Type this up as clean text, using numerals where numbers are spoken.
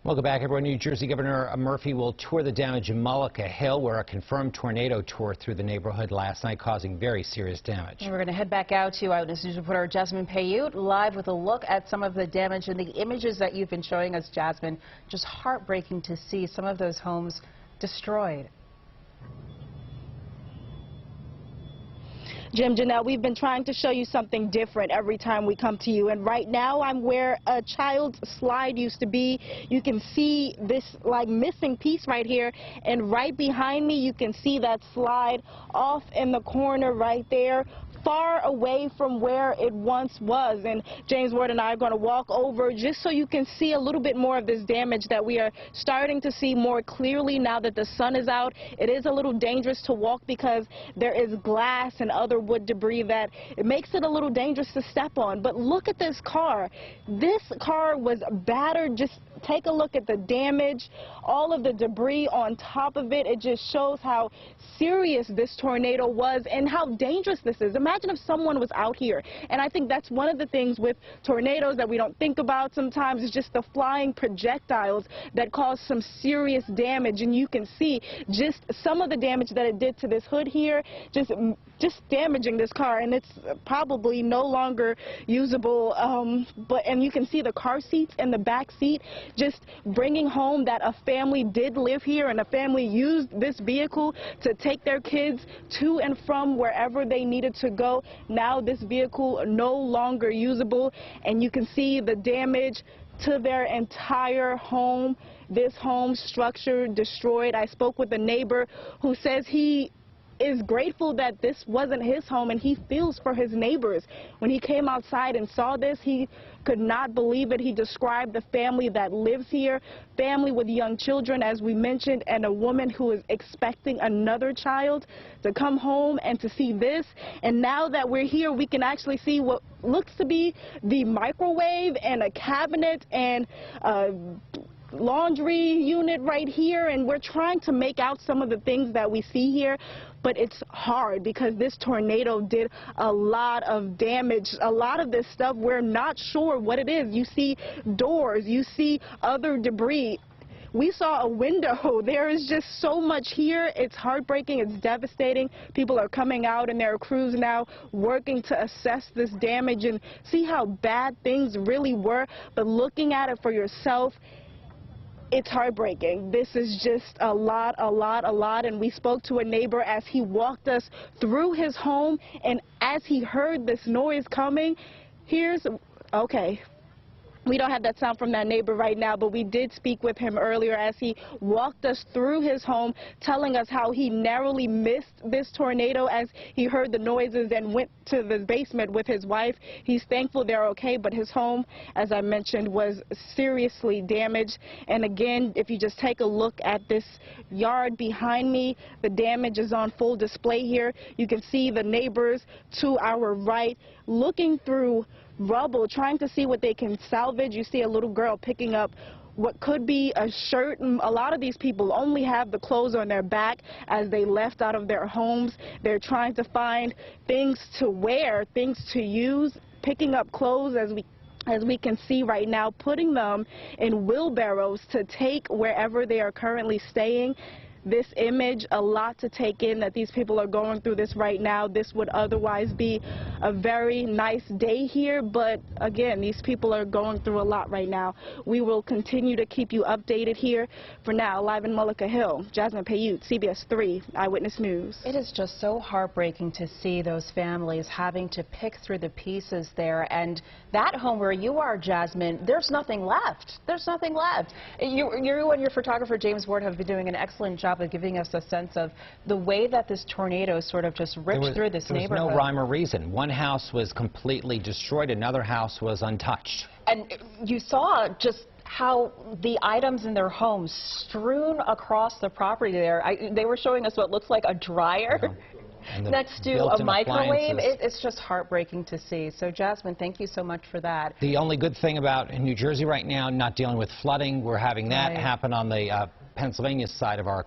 Welcome back, everyone. New Jersey Governor Murphy will tour the damage in Mullica Hill, where a confirmed tornado tore through the neighborhood last night, causing very serious damage. And we're going to head back out to Eyewitness News reporter Jasmine Payoute, live with a look at some of the damage and the images that you've been showing us, Jasmine. Just heartbreaking to see some of those homes destroyed. Jim, Janelle, we've been trying to show you something different every time we come to you. And right now I'm where a child's slide used to be. You can see this like missing piece right here. And right behind me, you can see that slide off in the corner right there, far away from where it once was. And James Ward and I are going to walk over just so you can see a little bit more of this damage that we are starting to see more clearly now that the sun is out. It is a little dangerous to walk because there is glass and other wood debris that it makes it a little dangerous to step on. But look at this car. This car was battered. Just take a look at the damage, all of the debris on top of it. It just shows how serious this tornado was and how dangerous this is. Imagine if someone was out here. And I think that's one of the things with tornadoes that we don't think about sometimes, is just the flying projectiles that cause some serious damage. And you can see just some of the damage that it did to this hood here, just damaging this car, and it's probably no longer usable. And you can see the car seats in the back seat, just bringing home that a family did live here and a family used this vehicle to take their kids to and from wherever they needed to go. Now this vehicle no longer usable, and you can see the damage to their entire home. This home structure destroyed. I spoke with a neighbor who says he is grateful that this wasn't his home, and he feels for his neighbors. When he came outside and saw this, he could not believe it. He described the family that lives here, family with young children, as we mentioned, and a woman who is expecting another child to come home and to see this. And now that we're here, we can actually see what looks to be the microwave and a cabinet and laundry unit right here, and we're trying to make out some of the things that we see here, but it's hard because this tornado did a lot of damage. A lot of this stuff, we're not sure what it is. You see doors, you see other debris. We saw a window. There is just so much here. It's heartbreaking. It's devastating. People are coming out in their crews now working to assess this damage and see how bad things really were. But looking at it for yourself, it's heartbreaking. This is just a lot, and we spoke to a neighbor as he walked us through his home, and as he heard this noise coming, okay. We don't have that sound from that neighbor right now, but we did speak with him earlier as he walked us through his home, telling us how he narrowly missed this tornado as he heard the noises and went to the basement with his wife. He's thankful they're okay, but his home, as I mentioned, was seriously damaged. And again, if you just take a look at this yard behind me, the damage is on full display here. You can see the neighbors to our right looking through rubble, trying to see what they can salvage. You see a little girl picking up what could be a shirt. A lot of these people only have the clothes on their back as they left out of their homes. They're trying to find things to wear, things to use, picking up clothes as we can see right now, putting them in wheelbarrows to take wherever they are currently staying. This image, a lot to take in, that these people are going through this right now. This would otherwise be a very nice day here, but again, these people are going through a lot right now. We will continue to keep you updated here. For now, live in Mullica Hill, Jasmine Payoute, CBS 3 Eyewitness News. It is just so heartbreaking to see those families having to pick through the pieces there, and that home where you are, Jasmine, there's nothing left. There's nothing left. You and your photographer, James Ward, have been doing an excellent job of giving us a sense of the way that this tornado sort of just ripped through this neighborhood. There was no rhyme or reason. One house was completely destroyed, another house was untouched. And you saw just how the items in their homes strewn across the property there. They were showing us what looks like a dryer next to a microwave. It's just heartbreaking to see. So, Jasmine, thank you so much for that. The only good thing about New Jersey right now, not dealing with flooding, we're having that happen on the Pennsylvania side of our